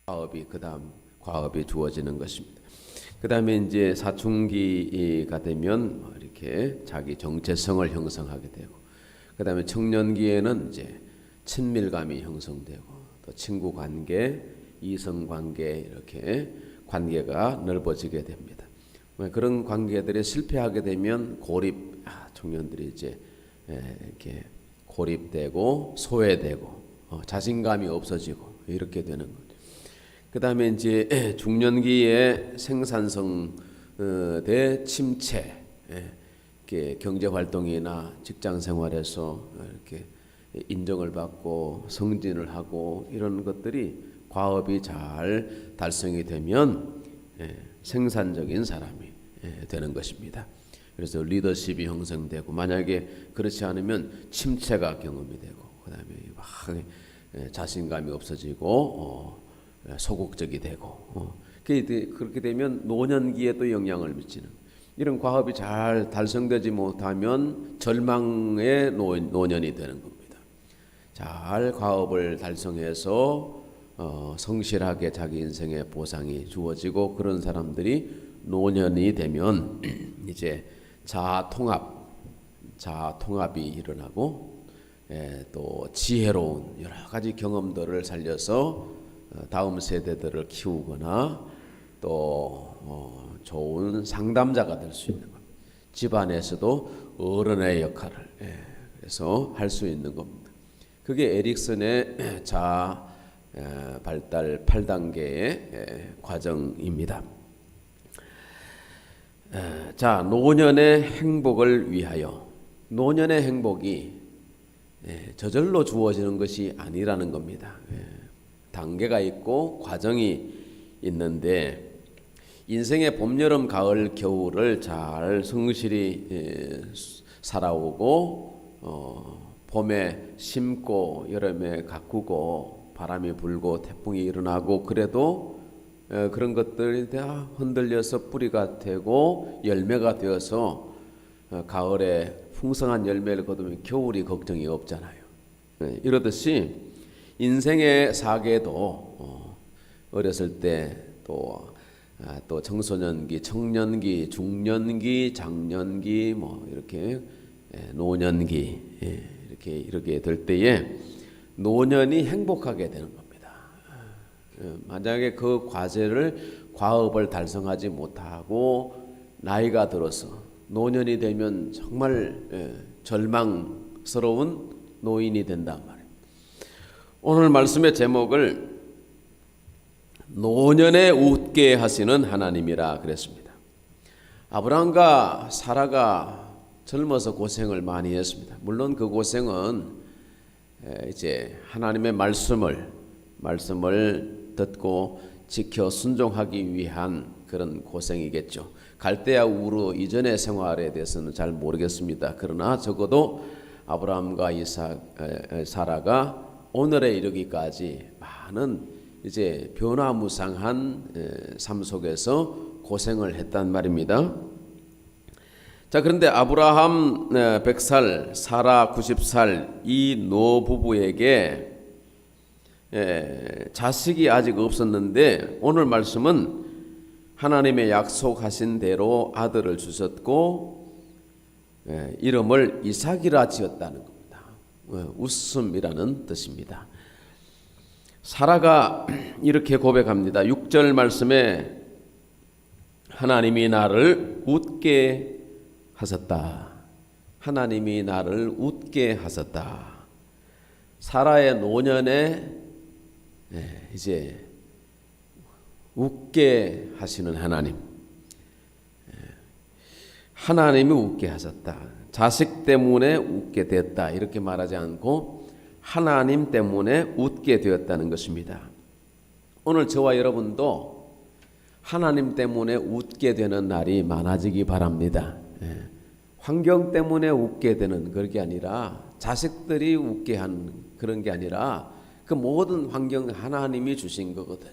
과업이 주어지는 것입니다. 그 다음에 이제 사춘기가 되면 이렇게 자기 정체성을 형성하게 되고, 그 다음에 청년기에는 이제 친밀감이 형성되고, 또 친구 관계, 이성 관계, 이렇게 관계가 넓어지게 됩니다. 그런 관계들이 실패하게 되면 청년들이 이제 이렇게 고립되고 소외되고 자신감이 없어지고 이렇게 되는 거죠. 그 다음에 이제 중년기에 생산성 침체, 이렇게 경제 활동이나 직장 생활에서 이렇게 인정을 받고 성진을 하고 이런 것들이 과업이 잘 달성이 되면 생산적인 사람이 되는 것입니다. 그래서 리더십이 형성되고, 만약에 그렇지 않으면 침체가 경험이 되고, 그 다음에 막 자신감이 없어지고 소극적이 되고, 그렇게 되면 노년기에 또 영향을 미치는, 이런 과업이 잘 달성되지 못하면 절망의 노년이 되는 겁니다. 잘 과업을 달성해서 성실하게 자기 인생의 보상이 주어지고, 그런 사람들이 노년이 되면 이제 자아통합이 일어나고, 또 지혜로운 여러 가지 경험들을 살려서 다음 세대들을 키우거나, 또 좋은 상담자가 될 수 있는 겁니다. 집안에서도 어른의 역할을 그래서 할 수 있는 겁니다. 그게 에릭슨의 자아 발달 8단계의 과정입니다. 자, 노년의 행복을 위하여. 노년의 행복이 저절로 주어지는 것이 아니라는 겁니다. 단계가 있고 과정이 있는데, 인생의 봄, 여름, 가을, 겨울을 잘 성실히 살아오고, 봄에 심고 여름에 가꾸고, 바람이 불고 태풍이 일어나고, 그래도 그런 것들이 다 흔들려서 뿌리가 되고 열매가 되어서 가을에 풍성한 열매를 거두면 겨울이 걱정이 없잖아요. 이러듯이 인생의 사계도 어렸을 때, 또 청소년기, 청년기, 중년기, 장년기, 이렇게 노년기, 이렇게 될 때에 노년이 행복하게 되는 겁니다. 만약에 그 과업을 달성하지 못하고 나이가 들어서 노년이 되면 정말 절망스러운 노인이 된단 말이에요. 오늘 말씀의 제목을 노년에 웃게 하시는 하나님이라 그랬습니다. 아브라함과 사라가 젊어서 고생을 많이 했습니다. 물론 그 고생은 이제 하나님의 말씀을 듣고 지켜 순종하기 위한 그런 고생이겠죠. 갈대아 우르 이전의 생활에 대해서는 잘 모르겠습니다. 그러나 적어도 아브라함과 사라가 오늘에 이르기까지 많은 이제 변화무쌍한 삶 속에서 고생을 했단 말입니다. 자, 그런데 아브라함 100살, 사라 90살 이 노 부부에게 자식이 아직 없었는데, 오늘 말씀은 하나님의 약속하신 대로 아들을 주셨고 이름을 이삭이라 지었다는 겁니다. 웃음이라는 뜻입니다. 사라가 이렇게 고백합니다. 6절 말씀에 하나님이 나를 웃게 하셨다. 하나님이 나를 웃게 하셨다. 사라의 노년에 이제 웃게 하시는 하나님, 하나님이 웃게 하셨다. 자식 때문에 웃게 됐다 이렇게 말하지 않고 하나님 때문에 웃게 되었다는 것입니다. 오늘 저와 여러분도 하나님 때문에 웃게 되는 날이 많아지기 바랍니다. 환경 때문에 웃게 되는 그런 게 아니라, 자식들이 웃게 하는 그런 게 아니라, 그 모든 환경 하나님이 주신 거거든요.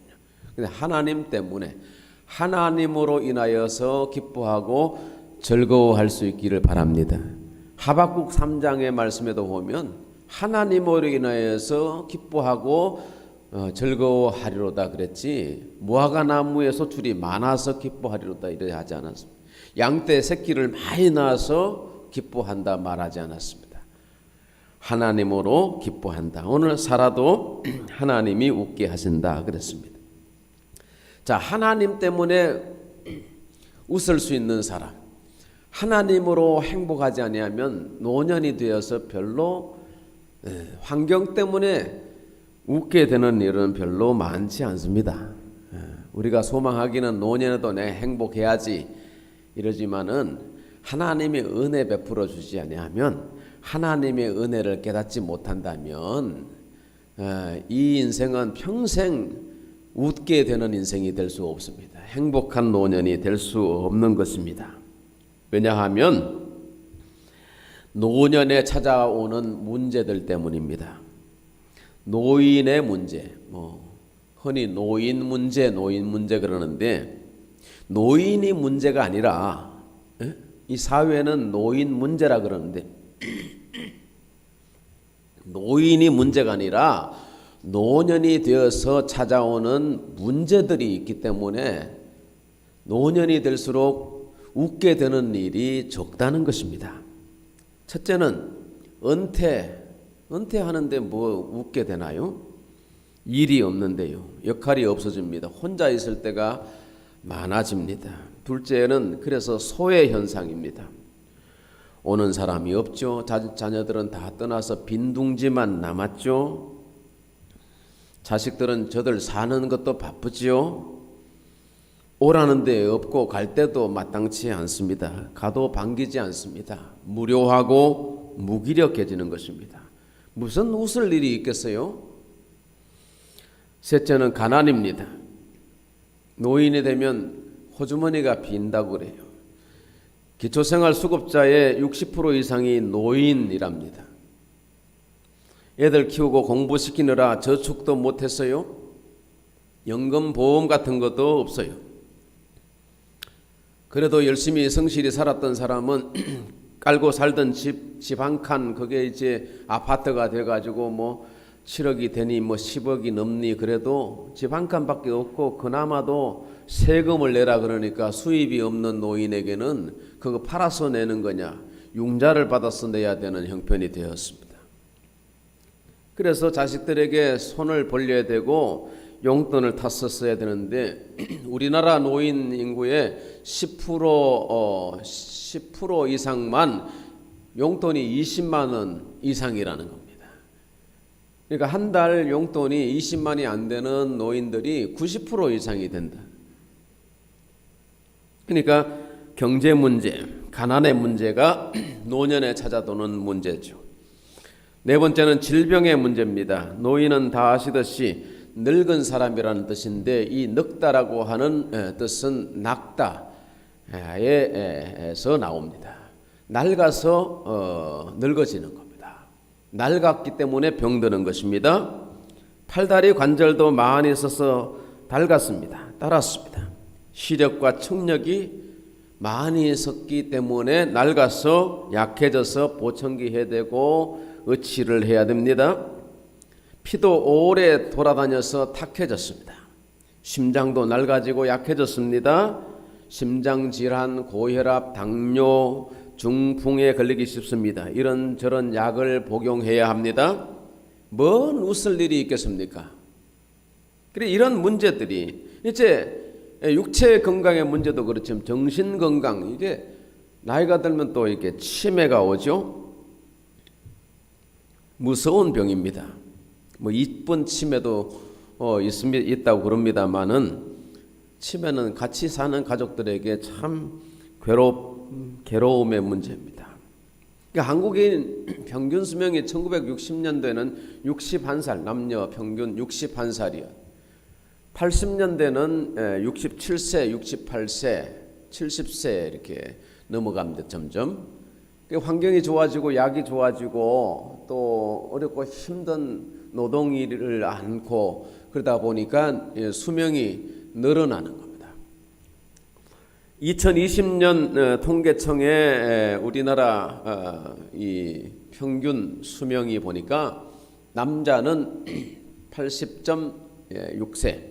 근데 하나님 때문에, 하나님으로 인하여서 기뻐하고 즐거워할 수 있기를 바랍니다. 하박국 3장의 말씀에도 보면 하나님으로 인하여서 기뻐하고 즐거워하리로다 그랬지 무화과 나무에서 줄이 많아서 기뻐하리로다 이래 하지 않았습니다. 양떼 새끼를 많이 낳아서 기뻐한다 말하지 않았습니다. 하나님으로 기뻐한다. 오늘 살아도 하나님이 웃게 하신다 그랬습니다. 자, 하나님 때문에 웃을 수 있는 사람, 하나님으로 행복하지 아니하면 노년이 되어서 별로 환경 때문에 웃게 되는 일은 별로 많지 않습니다. 우리가 소망하기는 노년에도 내 행복해야지 이러지만은 하나님의 은혜 베풀어 주지 아니하면, 하나님의 은혜를 깨닫지 못한다면 이 인생은 평생 웃게 되는 인생이 될 수 없습니다. 행복한 노년이 될 수 없는 것입니다. 왜냐하면 노년에 찾아오는 문제들 때문입니다. 노인의 문제, 흔히 노인 문제 그러는데, 노인이 문제가 아니라 이 사회는 노인 문제라 그러는데 노인이 문제가 아니라 노년이 되어서 찾아오는 문제들이 있기 때문에 노년이 될수록 웃게 되는 일이 적다는 것입니다. 첫째는 은퇴하는데 뭐 웃게 되나요? 일이 없는데요. 역할이 없어집니다. 혼자 있을 때가 많아집니다. 둘째는 그래서 소외 현상입니다. 오는 사람이 없죠. 자녀들은 다 떠나서 빈둥지만 남았죠. 자식들은 저들 사는 것도 바쁘지요. 오라는 데 없고 갈 때도 마땅치 않습니다. 가도 반기지 않습니다. 무료하고 무기력해지는 것입니다. 무슨 웃을 일이 있겠어요? 셋째는 가난입니다. 노인이 되면 호주머니가 빈다고 그래요. 기초생활수급자의 60% 이상이 노인이랍니다. 애들 키우고 공부시키느라 저축도 못했어요. 연금 보험 같은 것도 없어요. 그래도 열심히 성실히 살았던 사람은 깔고 살던 집 한 칸, 그게 이제 아파트가 돼가지고 7억이 되니 10억이 넘니, 그래도 집 한 칸밖에 없고 그나마도 세금을 내라 그러니까 수입이 없는 노인에게는 그거 팔아서 내는 거냐, 융자를 받아서 내야 되는 형편이 되었습니다. 그래서 자식들에게 손을 벌려야 되고 용돈을 탔었어야 되는데 우리나라 노인 인구의 10% 이상만 용돈이 20만 원 이상이라는 겁니다. 그러니까 한 달 용돈이 20만이 안 되는 노인들이 90% 이상이 된다. 그러니까 경제 문제, 가난의 문제가 노년에 찾아도는 문제죠. 네 번째는 질병의 문제입니다. 노인은 다 아시듯이 늙은 사람이라는 뜻인데 이 늙다라고 하는 뜻은 낙다에서 나옵니다. 낡아서 늙어지는 겁니다. 낡았기 때문에 병드는 것입니다. 팔다리 관절도 많이 있어서 따랐습니다. 시력과 청력이 많이 섰기 때문에 낡아서 약해져서 보청기 해야 되고 의치를 해야 됩니다. 피도 오래 돌아다녀서 탁해졌습니다. 심장도 낡아지고 약해졌습니다. 심장질환, 고혈압, 당뇨, 중풍에 걸리기 쉽습니다. 이런저런 약을 복용해야 합니다. 뭔 웃을 일이 있겠습니까? 그래, 이런 문제들이 이제 육체 건강의 문제도 그렇지만 정신 건강, 이게 나이가 들면 또 이렇게 치매가 오죠. 무서운 병입니다. 이쁜 치매도 있다고 그럽니다만은 치매는 같이 사는 가족들에게 참 괴로움의 문제입니다. 그러니까 한국인 평균 수명이 1960년대는 61살, 남녀 평균 61살이요. 80년대는 67세, 68세, 70세 이렇게 넘어갑니다. 점점. 환경이 좋아지고 약이 좋아지고 또 어렵고 힘든 노동 일을 않고 그러다 보니까 수명이 늘어나는 겁니다. 2020년 통계청의 우리나라 이 평균 수명이 보니까 남자는 80.6세,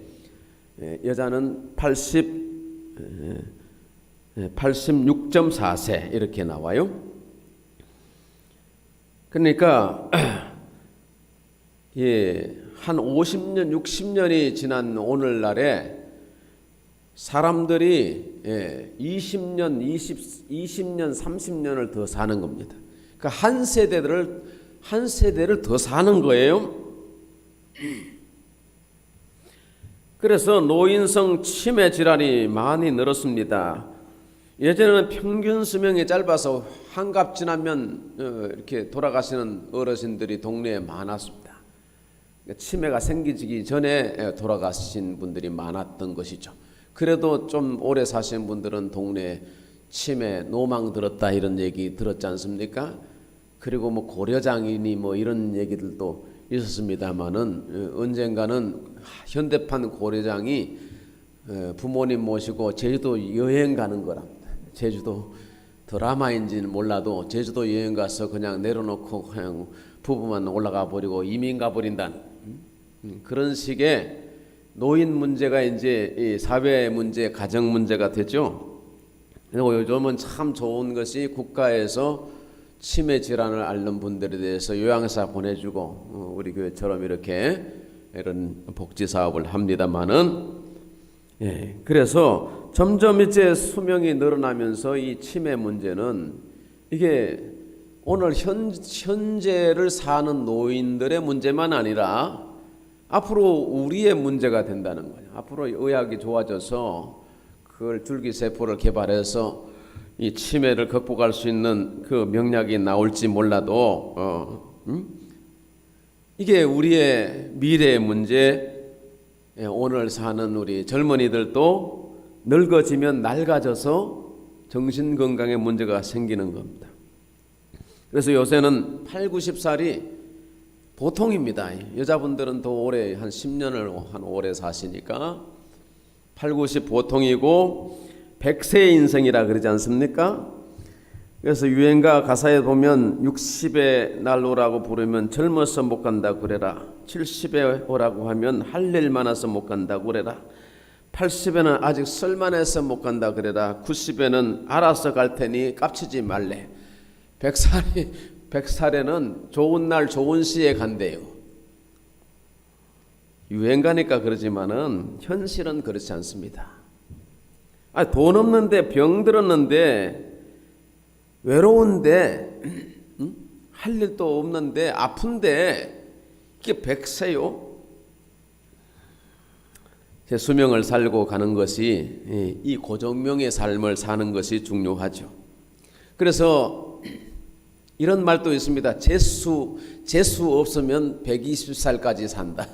여자는 86.4세 이렇게 나와요. 그러니까 한 50년, 60년이 지난 오늘날에 사람들이 20년, 20년, 30년을 더 사는 겁니다. 그러니까 한 세대를 더 사는 거예요. 그래서 노인성 치매 질환이 많이 늘었습니다. 예전에는 평균 수명이 짧아서 한갑 지나면 이렇게 돌아가시는 어르신들이 동네에 많았습니다. 치매가 생기기 전에 돌아가신 분들이 많았던 것이죠. 그래도 좀 오래 사신 분들은 동네에 치매 노망 들었다 이런 얘기 들었지 않습니까? 그리고 뭐 고려장애인이 뭐 이런 얘기들도 있었습니다만은 언젠가는 현대판 고려장이 부모님 모시고 제주도 여행 가는 거랍니다. 제주도 드라마인지는 몰라도 제주도 여행 가서 그냥 내려놓고 그냥 부부만 올라가 버리고 이민 가 버린다는 그런 식의 노인 문제가 이제 이 사회 문제, 가정 문제가 됐죠. 그리고 요즘은 참 좋은 것이 국가에서 치매 질환을 앓는 분들에 대해서 요양사 보내주고 우리 교회처럼 이렇게 이런 복지 사업을 합니다만은 그래서 점점 이제 수명이 늘어나면서 이 치매 문제는 이게 오늘 현재를 사는 노인들의 문제만 아니라 앞으로 우리의 문제가 된다는 거예요. 앞으로 의학이 좋아져서 그걸 줄기세포를 개발해서 이 치매를 극복할 수 있는 그 명약이 나올지 몰라도 이게 우리의 미래의 문제. 오늘 사는 우리 젊은이들도 늙어지면 낡아져서 정신건강에 문제가 생기는 겁니다. 그래서 요새는 8, 90살이 보통입니다. 여자분들은 더 오래 한 10년을 한 오래 사시니까 8, 90 보통이고 100세의 인생이라 그러지 않습니까? 그래서 유행가 가사에 보면 60에 날 오라고 부르면 젊어서 못 간다 그래라. 70에 오라고 하면 할 일 많아서 못 간다 그래라. 80에는 아직 쓸만해서 못 간다 그래라. 90에는 알아서 갈 테니 깝치지 말래. 100살에는 좋은 날 좋은 시에 간대요. 유행가니까 그러지만은 현실은 그렇지 않습니다. 돈 없는데 병 들었는데 외로운데 할 일도 없는데 아픈데 이게 100세요? 제 수명을 살고 가는 것이 이 고정명의 삶을 사는 것이 중요하죠. 그래서 이런 말도 있습니다. 재수 없으면 120살까지 산다.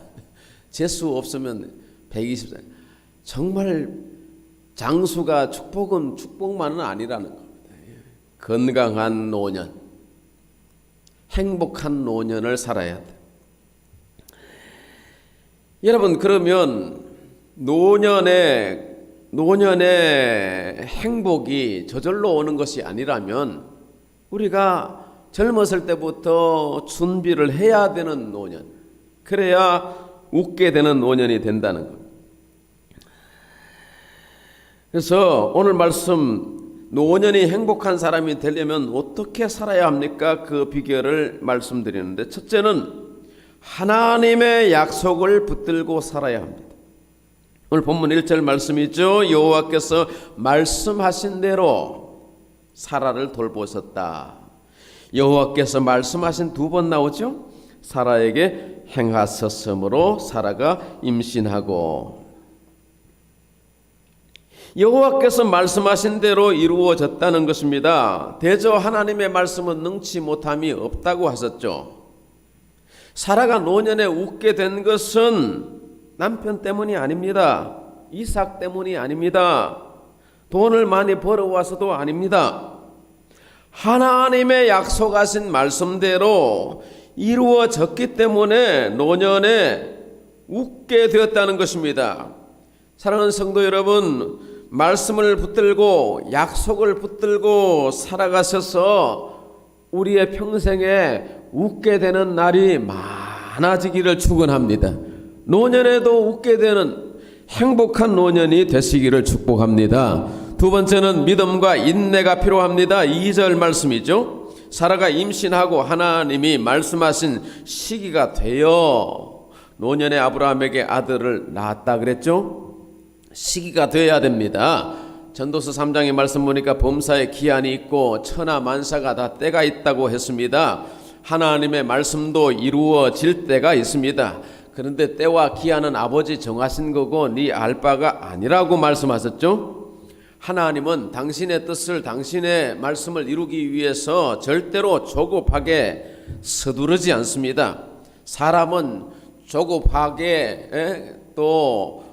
재수 없으면 120살. 정말 장수가 축복만은 아니라는 겁니다. 건강한 노년, 행복한 노년을 살아야 돼. 여러분, 그러면 노년의 행복이 저절로 오는 것이 아니라면 우리가 젊었을 때부터 준비를 해야 되는 노년, 그래야 웃게 되는 노년이 된다는 겁니다. 그래서 오늘 말씀 노년이 행복한 사람이 되려면 어떻게 살아야 합니까? 그 비결을 말씀드리는데 첫째는 하나님의 약속을 붙들고 살아야 합니다. 오늘 본문 1절 말씀이죠. 여호와께서 말씀하신 대로 사라를 돌보셨다. 여호와께서 말씀하신 2번 나오죠. 사라에게 행하셨으므로 사라가 임신하고 여호와께서 말씀하신 대로 이루어졌다는 것입니다. 대저 하나님의 말씀은 능치 못함이 없다고 하셨죠. 사라가 노년에 웃게 된 것은 남편 때문이 아닙니다. 이삭 때문이 아닙니다. 돈을 많이 벌어와서도 아닙니다. 하나님의 약속하신 말씀대로 이루어졌기 때문에 노년에 웃게 되었다는 것입니다. 사랑하는 성도 여러분, 말씀을 붙들고 약속을 붙들고 살아가셔서 우리의 평생에 웃게 되는 날이 많아지기를 축원합니다. 노년에도 웃게 되는 행복한 노년이 되시기를 축복합니다. 두 번째는 믿음과 인내가 필요합니다. 2절 말씀이죠. 사라가 임신하고 하나님이 말씀하신 시기가 되어 노년에 아브라함에게 아들을 낳았다 그랬죠. 시기가 되어야 됩니다. 전도서 3장의 말씀 보니까 범사에 기한이 있고 천하 만사가 다 때가 있다고 했습니다. 하나님의 말씀도 이루어질 때가 있습니다. 그런데 때와 기한은 아버지 정하신 거고 네 알 바가 아니라고 말씀하셨죠. 하나님은 당신의 뜻을, 당신의 말씀을 이루기 위해서 절대로 조급하게 서두르지 않습니다. 사람은 조급하게 또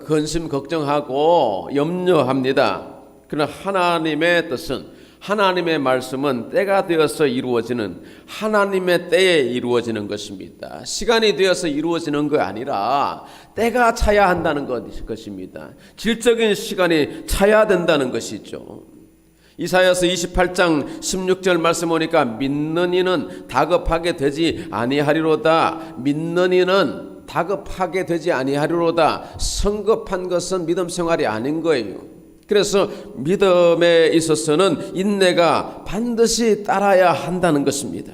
근심 걱정하고 염려합니다. 그러나 하나님의 뜻은, 하나님의 말씀은 때가 되어서 이루어지는, 하나님의 때에 이루어지는 것입니다. 시간이 되어서 이루어지는 거 아니라 때가 차야 한다는 것입니다. 질적인 시간이 차야 된다는 것이죠. 이사야서 28장 16절 말씀 보니까 믿는 이는 다급하게 되지 아니하리로다. 믿는 이는 다급하게 되지 아니하리로다. 성급한 것은 믿음 생활이 아닌 거예요. 그래서 믿음에 있어서는 인내가 반드시 따라야 한다는 것입니다.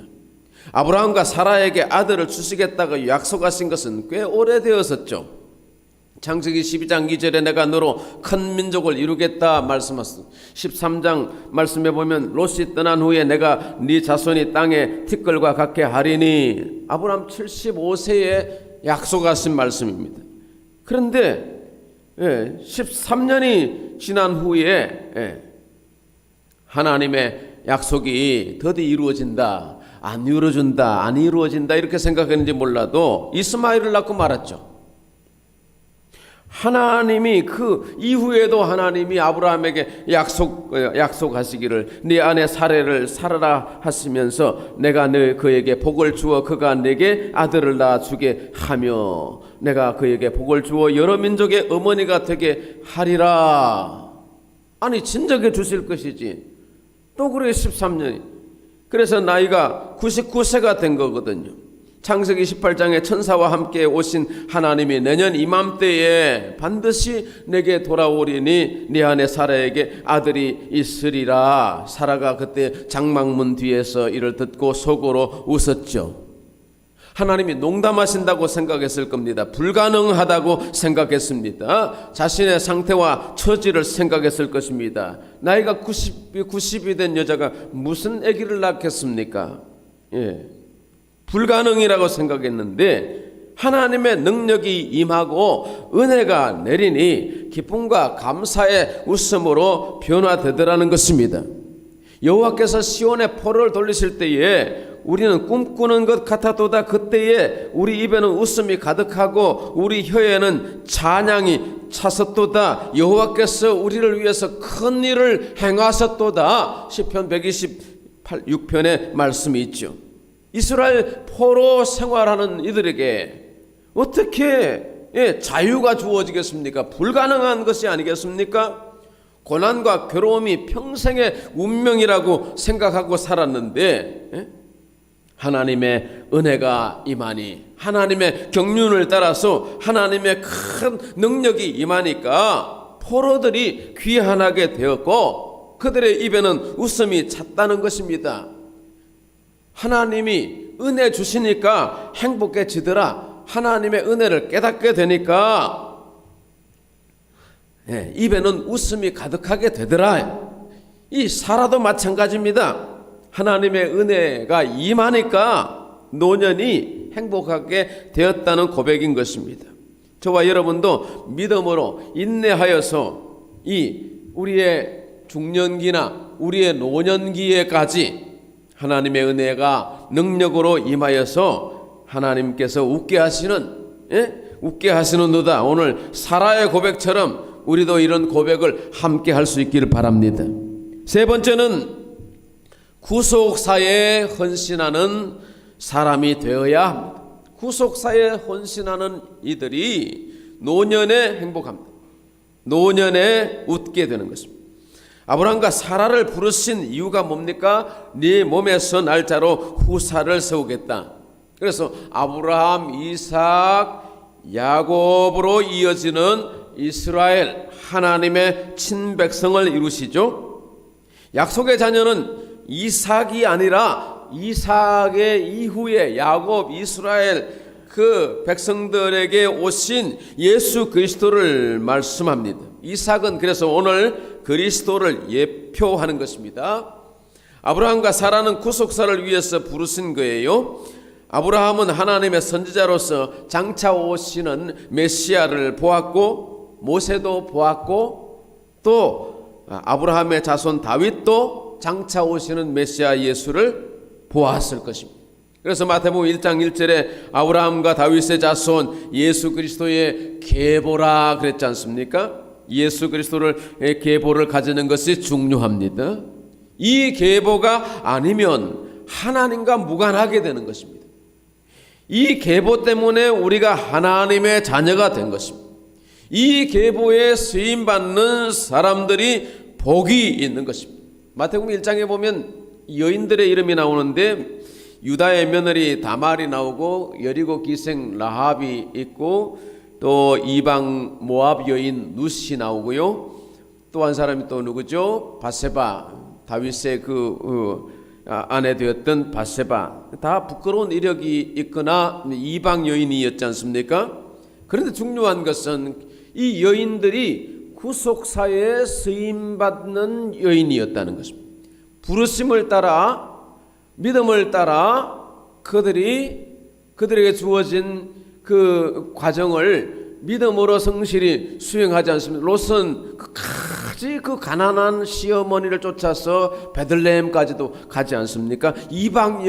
아브라함과 사라에게 아들을 주시겠다고 약속하신 것은 꽤 오래되었었죠. 창세기 12장 2절에 내가 너로 큰 민족을 이루겠다 말씀하셨습니다. 13장 말씀에 보면 롯이 떠난 후에 내가 네 자손이 땅의 티끌과 같게 하리니, 아브라함 75세에 약속하신 말씀입니다. 그런데 13년이 지난 후에 하나님의 약속이 더디 이루어진다, 안 이루어진다, 안 이루어진다 이렇게 생각했는지 몰라도 이스마엘을 낳고 말았죠. 하나님이 그 이후에도 하나님이 아브라함에게 약속하시기를 네 아내 사레를 살아라 하시면서 내가 그에게 복을 주어 그가 내게 아들을 낳아주게 하며 내가 그에게 복을 주어 여러 민족의 어머니가 되게 하리라. 아니 진작에 주실 것이지 또 그래 13년이. 그래서 나이가 99세가 된 거거든요. 창세기 18장에 천사와 함께 오신 하나님이 내년 이맘때에 반드시 내게 돌아오리니 네 아내 사라에게 아들이 있으리라. 사라가 그때 장막문 뒤에서 이를 듣고 속으로 웃었죠. 하나님이 농담하신다고 생각했을 겁니다. 불가능하다고 생각했습니다. 자신의 상태와 처지를 생각했을 것입니다. 나이가 90이 된 여자가 무슨 아기를 낳겠습니까? 불가능이라고 생각했는데 하나님의 능력이 임하고 은혜가 내리니 기쁨과 감사의 웃음으로 변화되더라는 것입니다. 여호와께서 시온의 포로를 돌리실 때에 우리는 꿈꾸는 것 같아도다 그때에 우리 입에는 웃음이 가득하고 우리 혀에는 찬양이 찼었도다. 여호와께서 우리를 위해서 큰 일을 행하셨도다. 시편 126편의 말씀이 있죠. 이스라엘 포로 생활하는 이들에게 어떻게 자유가 주어지겠습니까? 불가능한 것이 아니겠습니까? 고난과 괴로움이 평생의 운명이라고 생각하고 살았는데 하나님의 은혜가 임하니, 하나님의 경륜을 따라서 하나님의 큰 능력이 임하니까 포로들이 귀환하게 되었고 그들의 입에는 웃음이 찼다는 것입니다. 하나님이 은혜 주시니까 행복해지더라. 하나님의 은혜를 깨닫게 되니까 입에는 웃음이 가득하게 되더라. 이 사라도 마찬가지입니다. 하나님의 은혜가 임하니까 노년이 행복하게 되었다는 고백인 것입니다. 저와 여러분도 믿음으로 인내하여서 우리의 중년기나 우리의 노년기에까지 하나님의 은혜가 능력으로 임하여서 하나님께서 웃게 하시는도다. 오늘 사라의 고백처럼 우리도 이런 고백을 함께 할 수 있기를 바랍니다. 세 번째는 구속사에 헌신하는 사람이 되어야 합니다. 구속사에 헌신하는 이들이 노년에 행복합니다. 노년에 웃게 되는 것입니다. 아브라함과 사라를 부르신 이유가 뭡니까? 네 몸에서 날짜로 후사를 세우겠다. 그래서 아브라함, 이삭, 야곱으로 이어지는 이스라엘, 하나님의 친백성을 이루시죠. 약속의 자녀는 이삭이 아니라 이삭의 이후에 야곱, 이스라엘 그 백성들에게 오신 예수 그리스도를 말씀합니다. 이삭은 그래서 오늘 그리스도를 예표하는 것입니다. 아브라함과 사라는 구속사를 위해서 부르신 거예요. 아브라함은 하나님의 선지자로서 장차 오시는 메시아를 보았고, 모세도 보았고, 또 아브라함의 자손 다윗도 장차 오시는 메시아 예수를 보았을 것입니다. 그래서 마태복음 1장 1절에 아브라함과 다윗의 자손 예수 그리스도의 계보라 그랬지 않습니까? 예수 그리스도를 계보를 가지는 것이 중요합니다. 이 계보가 아니면 하나님과 무관하게 되는 것입니다. 이 계보 때문에 우리가 하나님의 자녀가 된 것입니다. 이 계보에 쓰임받는 사람들이 복이 있는 것입니다. 마태복음 1장에 보면 여인들의 이름이 나오는데 유다의 며느리 다말이 나오고 여리고 기생 라합이 있고 또 이방 모압 여인 룻이 나오고요. 또 한 사람이 또 누구죠? 바세바, 다윗의 아내 되었던 바세바. 다 부끄러운 이력이 있거나 이방 여인이었지 않습니까? 그런데 중요한 것은 이 여인들이 구속사에 쓰임받는 여인이었다는 것입니다. 부르심을 따라, 믿음을 따라 그들에게 주어진 그 과정을 믿음으로 성실히 수행하지 않습니다. 롯은 그 가난한 시어머니를 쫓아서 베들레헴까지도 가지 않습니까? 이방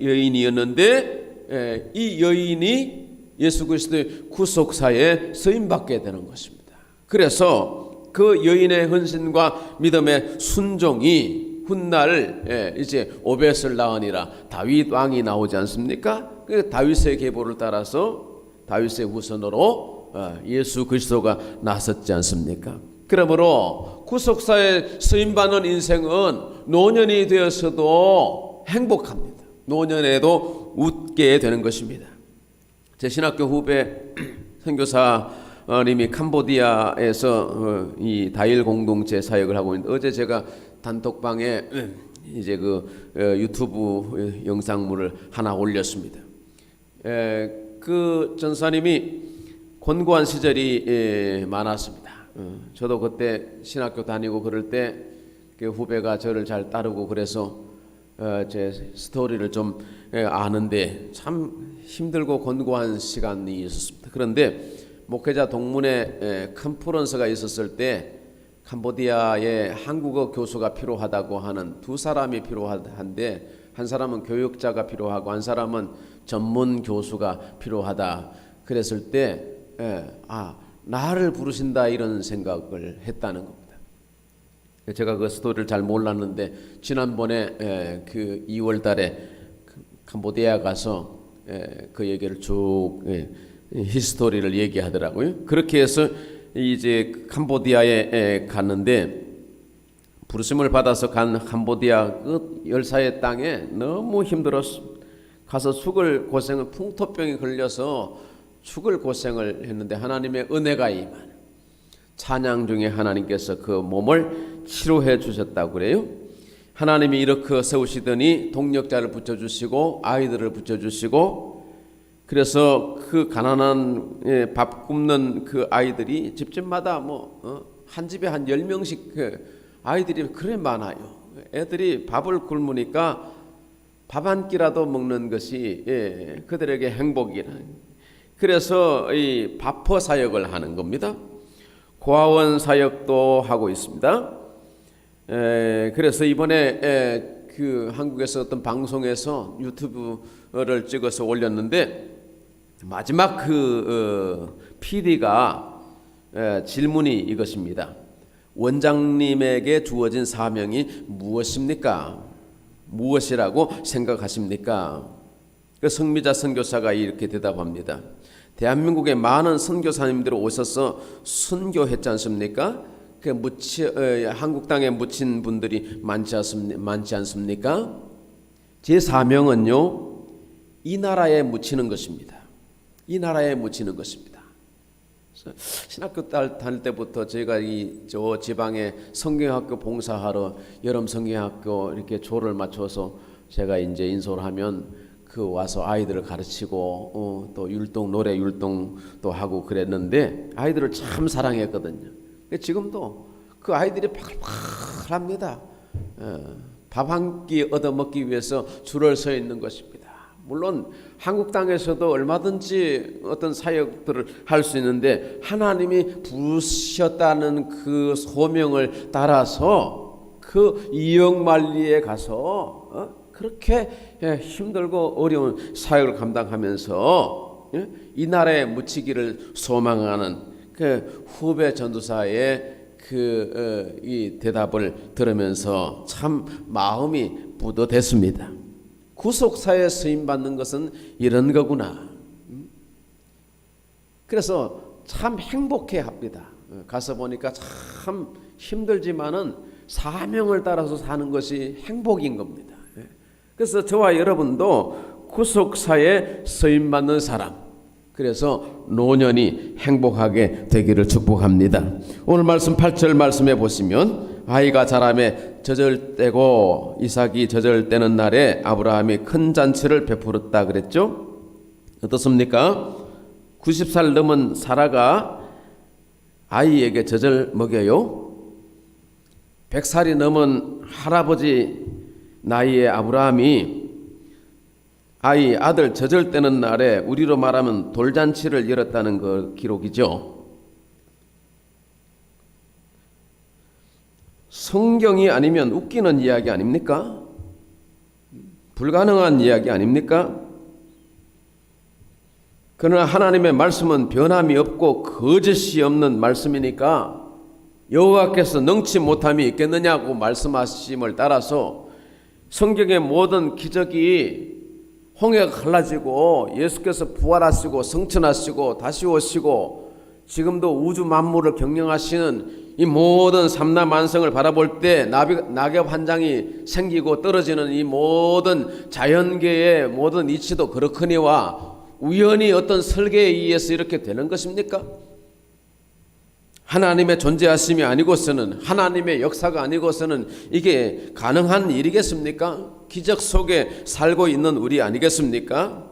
여인이었는데 이 여인이 예수 그리스도의 구속사에 쓰임받게 되는 것입니다. 그래서 그 여인의 헌신과 믿음의 순종이 훗날 이제 오벳을 낳으니라 다윗 왕이 나오지 않습니까? 그 다윗의 계보를 따라서 다윗의 후손으로 예수 그리스도가 나섰지 않습니까? 그러므로 구속사에 쓰임받는 인생은 노년이 되어서도 행복합니다. 노년에도 웃게 되는 것입니다. 제 신학교 후배 선교사님이 캄보디아에서 이 다일 공동체 사역을 하고 있는데 어제 제가 단톡방에 이제 유튜브 영상물을 하나 올렸습니다. 그 전사님이 곤고한 시절이 많았습니다. 저도 그때 신학교 다니고 그럴 때 그 후배가 저를 잘 따르고 그래서 제 스토리를 좀 아는데 참 힘들고 곤고한 시간이 있었습니다. 그런데 목회자 동문회 컨퍼런스가 있었을 때 캄보디아에 한국어 교수가 필요하다고 하는 두 사람이 필요한데 한 사람은 교육자가 필요하고 한 사람은 전문 교수가 필요하다 그랬을 때 나를 부르신다 이런 생각을 했다는 겁니다. 제가 그 스토리를 잘 몰랐는데 지난번에 그 2월 달에 캄보디아 가서 그 얘기를 쭉 히스토리를 얘기하더라고요. 그렇게 해서 이제 캄보디아에 갔는데 부르심을 받아서 간 캄보디아 그 열사의 땅에 너무 힘들었어. 가서 죽을 고생을 풍토병이 걸려서 죽을 고생을 했는데 하나님의 은혜가 임한 찬양 중에 하나님께서 그 몸을 치료해 주셨다고 그래요. 하나님이 이렇게 세우시더니 동력자를 붙여주시고 아이들을 붙여주시고 그래서 그 가난한 밥 굶는 그 아이들이 집집마다 한 집에 한 10명씩 아이들이 그래 많아요. 애들이 밥을 굶으니까 밥 한 끼라도 먹는 것이 그들에게 행복이라. 그래서 이 밥퍼 사역을 하는 겁니다. 고아원 사역도 하고 있습니다. 그래서 이번에 그 한국에서 어떤 방송에서 유튜브를 찍어서 올렸는데 마지막 PD가 질문이 이것입니다. 원장님에게 주어진 사명이 무엇입니까? 무엇이라고 생각하십니까? 그 성미자 선교사가 이렇게 대답합니다. 대한민국에 많은 선교사님들이 오셔서 선교했지 않습니까? 한국 땅에 묻힌 분들이 많지 않습니까? 제 사명은요, 이 나라에 묻히는 것입니다. 이 나라에 묻히는 것입니다. 그래서 신학교 다닐 때부터 저희가 저 지방에 성경학교 봉사하러 여름 성경학교 이렇게 조를 맞춰서 제가 이제 인솔 하면 그 와서 아이들을 가르치고 또 율동 노래 율동도 하고 그랬는데 아이들을 참 사랑했거든요. 지금도 그 아이들이 바글바글합니다. 밥 한 끼 얻어 먹기 위해서 줄을 서 있는 것입니다. 물론 한국 땅에서도 얼마든지 어떤 사역들을 할 수 있는데 하나님이 부르셨다는 그 소명을 따라서 그 이역만리에 가서 그렇게 힘들고 어려운 사역을 감당하면서 이 나라에 묻히기를 소망하는 그 후배 전도사의 이 대답을 들으면서 참 마음이 뿌듯했습니다. 구속사에 쓰임 받는 것은 이런 거구나. 그래서 참 행복해 합니다. 가서 보니까 참 힘들지만은 사명을 따라서 사는 것이 행복인 겁니다. 그래서 저와 여러분도 구속사에 쓰임 받는 사람, 그래서 노년이 행복하게 되기를 축복합니다. 오늘 말씀 8절 말씀해 보시면 아이가 자라매 젖을 떼고 이삭이 젖을 떼는 날에 아브라함이 큰 잔치를 베풀었다 그랬죠. 어떻습니까? 90살 넘은 사라가 아이에게 젖을 먹여요. 100살이 넘은 할아버지 나이의 아브라함이 아들 젖을 떼는 날에 우리로 말하면 돌잔치를 열었다는 그 기록이죠. 성경이 아니면 웃기는 이야기 아닙니까? 불가능한 이야기 아닙니까? 그러나 하나님의 말씀은 변함이 없고 거짓이 없는 말씀이니까 여호와께서 능치 못함이 있겠느냐고 말씀하심을 따라서 성경의 모든 기적이 홍해가 갈라지고 예수께서 부활하시고 성천하시고 다시 오시고 지금도 우주 만물을 경영하시는 이 모든 삼라만성을 바라볼 때 낙엽 한 장이 생기고 떨어지는 이 모든 자연계의 모든 이치도 그렇거니와 우연히 어떤 설계에 의해서 이렇게 되는 것입니까? 하나님의 존재하심이 아니고서는, 하나님의 역사가 아니고서는 이게 가능한 일이겠습니까? 기적 속에 살고 있는 우리 아니겠습니까?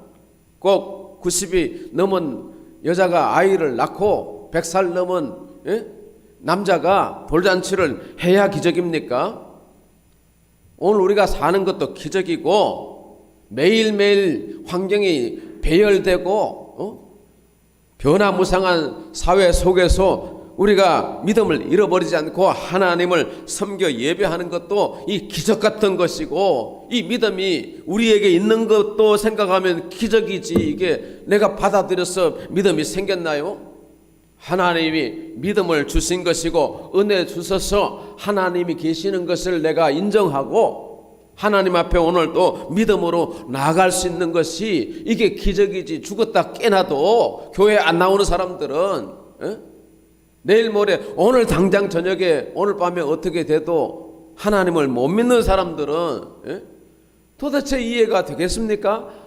꼭 90이 넘은 여자가 아이를 낳고 100살 넘은 남자가 돌잔치를 해야 기적입니까? 오늘 우리가 사는 것도 기적이고 매일매일 환경이 배열되고 변화무쌍한 사회 속에서 우리가 믿음을 잃어버리지 않고 하나님을 섬겨 예배하는 것도 이 기적 같은 것이고, 이 믿음이 우리에게 있는 것도 생각하면 기적이지, 이게 내가 받아들여서 믿음이 생겼나요? 하나님이 믿음을 주신 것이고 은혜 주셔서 하나님이 계시는 것을 내가 인정하고 하나님 앞에 오늘도 믿음으로 나아갈 수 있는 것이 이게 기적이지. 죽었다 깨나도 교회 안 나오는 사람들은 내일 모레 오늘 당장 저녁에 오늘 밤에 어떻게 돼도 하나님을 못 믿는 사람들은 도대체 이해가 되겠습니까?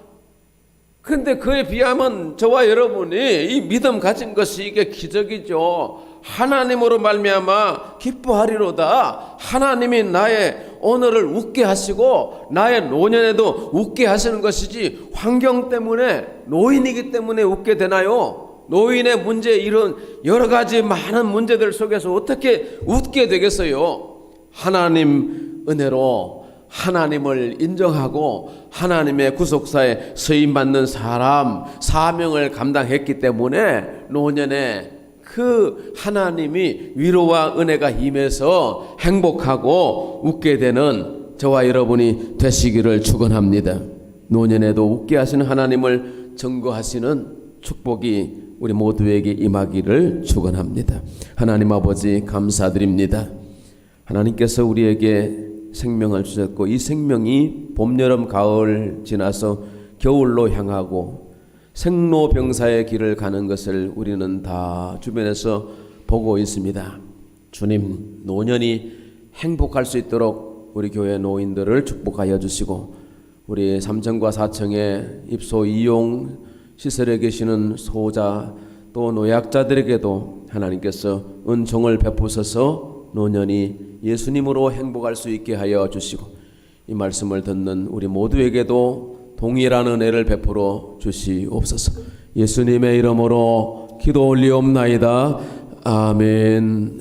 근데 그에 비하면 저와 여러분이 이 믿음 가진 것이 이게 기적이죠. 하나님으로 말미암아 기뻐하리로다. 하나님이 나의 오늘을 웃게 하시고 나의 노년에도 웃게 하시는 것이지 환경 때문에, 노인이기 때문에 웃게 되나요? 노인의 문제, 이런 여러 가지 많은 문제들 속에서 어떻게 웃게 되겠어요? 하나님 은혜로 하나님을 인정하고 하나님의 구속사에 서임받는 사람, 사명을 감당했기 때문에 노년에 그 하나님이 위로와 은혜가 임해서 행복하고 웃게 되는 저와 여러분이 되시기를 축원합니다. 노년에도 웃게 하시는 하나님을 증거하시는 축복이 우리 모두에게 임하기를 축원합니다. 하나님 아버지 감사드립니다. 하나님께서 우리에게 생명을 주셨고 이 생명이 봄, 여름, 가을 지나서 겨울로 향하고 생로병사의 길을 가는 것을 우리는 다 주변에서 보고 있습니다. 주님, 노년이 행복할 수 있도록 우리 교회 노인들을 축복하여 주시고 우리 3청과 4청의 입소, 이용, 시설에 계시는 소자 또 노약자들에게도 하나님께서 은총을 베푸셔서 노년이 예수님으로 행복할 수 있게 하여 주시고 이 말씀을 듣는 우리 모두에게도 동일한 은혜를 베풀어 주시옵소서. 예수님의 이름으로 기도 올리옵나이다. 아멘.